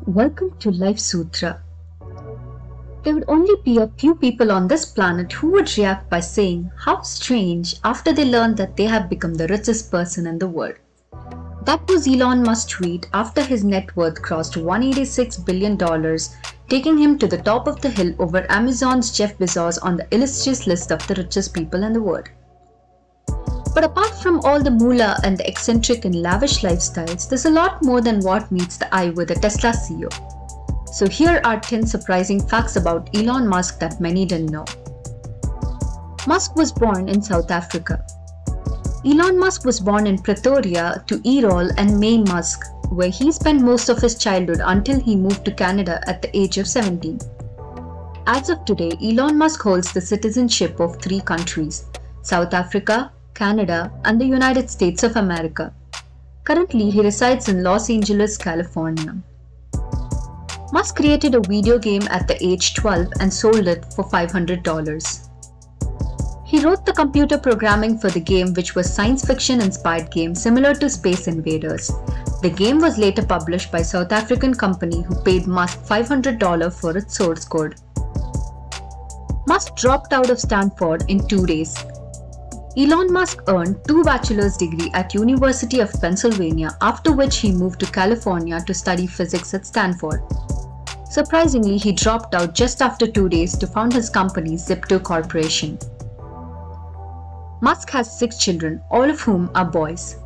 Welcome to Life Sutra. There would only be a few people on this planet who would react by saying, "How strange," after they learned that they have become the richest person in the world. That was Elon Musk's tweet after his net worth crossed $186 billion, taking him to the top of the hill over Amazon's Jeff Bezos on the illustrious list of the richest people in the world. But apart from all the moolah and the eccentric and lavish lifestyles, there's a lot more than what meets the eye with a Tesla CEO. So here are 10 surprising facts about Elon Musk that many didn't know. Musk was born in South Africa. Elon Musk was born in Pretoria to Errol and May Musk, where he spent most of his childhood until he moved to Canada at the age of 17. As of today, Elon Musk holds the citizenship of 3 countries: South Africa, Canada, and the United States of America. Currently, he resides in Los Angeles, California. Musk created a video game at the age 12 and sold it for $500. He wrote the computer programming for the game, which was a science fiction inspired game similar to Space Invaders. The game was later published by a South African company who paid Musk $500 for its source code. Musk dropped out of Stanford in 2 days. Elon Musk earned 2 bachelor's degrees at University of Pennsylvania, after which he moved to California to study physics at Stanford. Surprisingly, he dropped out just after 2 days to found his company Zip2 Corporation. Musk has 6 children, all of whom are boys.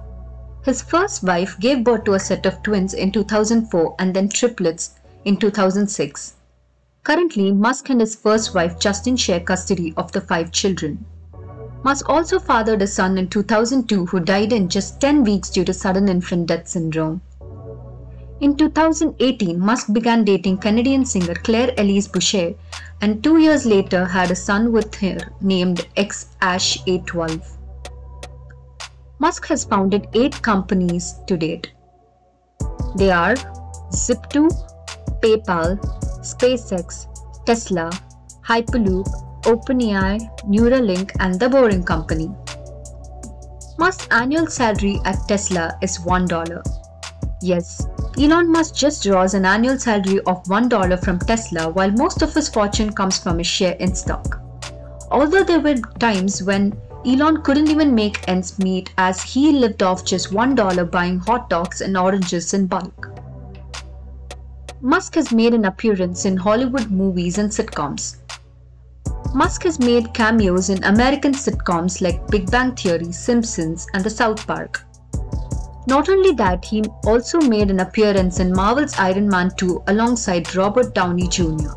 His first wife gave birth to a set of twins in 2004 and then triplets in 2006. Currently, Musk and his first wife Justin share custody of the 5 children. Musk also fathered a son in 2002 who died in just 10 weeks due to sudden infant death syndrome. In 2018, Musk began dating Canadian singer Claire Elise Boucher and 2 years later had a son with her named XAsh812. Musk has founded 8 companies to date. They are Zip2, PayPal, SpaceX, Tesla, Hyperloop, OpenAI, Neuralink, and The Boring Company. Musk's annual salary at Tesla is $1. Yes, Elon Musk just draws an annual salary of $1 from Tesla, while most of his fortune comes from his share in stock. Although there were times when Elon couldn't even make ends meet, as he lived off just $1 buying hot dogs and oranges in bulk. Musk has made an appearance in Hollywood movies and sitcoms. Musk has made cameos in American sitcoms like Big Bang Theory, Simpsons, and The South Park. Not only that, he also made an appearance in Marvel's Iron Man 2 alongside Robert Downey Jr.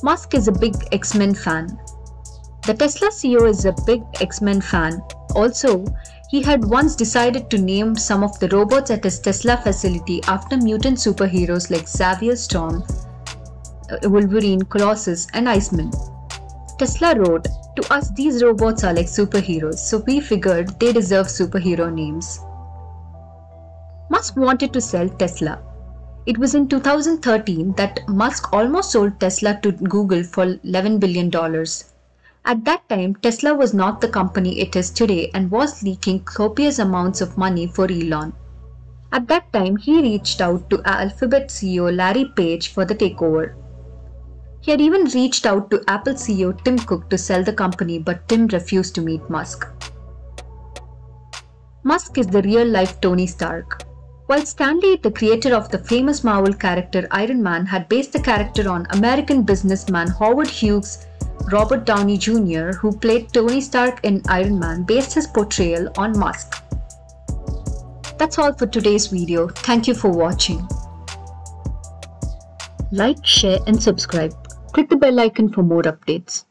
Musk is a big X-Men fan. The Tesla CEO is a big X-Men fan. Also, he had once decided to name some of the robots at his Tesla facility after mutant superheroes like Xavier Storm, Wolverine, Colossus, and Iceman. Tesla wrote, "To us, these robots are like superheroes, so we figured they deserve superhero names." Musk wanted to sell Tesla. It was in 2013 that Musk almost sold Tesla to Google for $11 billion. At that time, Tesla was not the company it is today and was leaking copious amounts of money for Elon. At that time, he reached out to Alphabet CEO Larry Page for the takeover. He had even reached out to Apple CEO Tim Cook to sell the company, but Tim refused to meet Musk. Musk is the real-life Tony Stark. While Stan Lee, the creator of the famous Marvel character Iron Man, had based the character on American businessman Howard Hughes, Robert Downey Jr., who played Tony Stark in Iron Man, based his portrayal on Musk. That's all for today's video. Thank you for watching. Like, share, and subscribe. Click the bell icon for more updates.